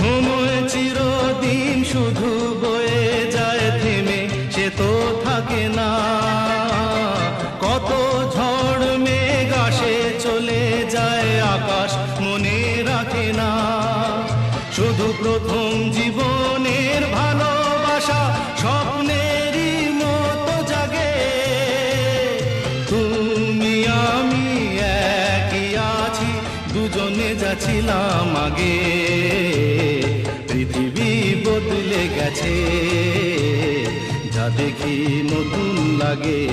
সময় চিরদিন শুধু বয়ে যায় থেমে, সে তো থাকে না। কত ঝড় মেঘ আসে চলে যায়, আকাশ মনে রাখে না। শুধু প্রথম জীবনের ভালোবাসা স্বপ্নেরই মতো জাগে। তুমি আমি একই আছি, দুজনে যাচ্ছিলাম আগে। পৃথিবী বদলে গেছে, যা দেখি নতুন লাগে।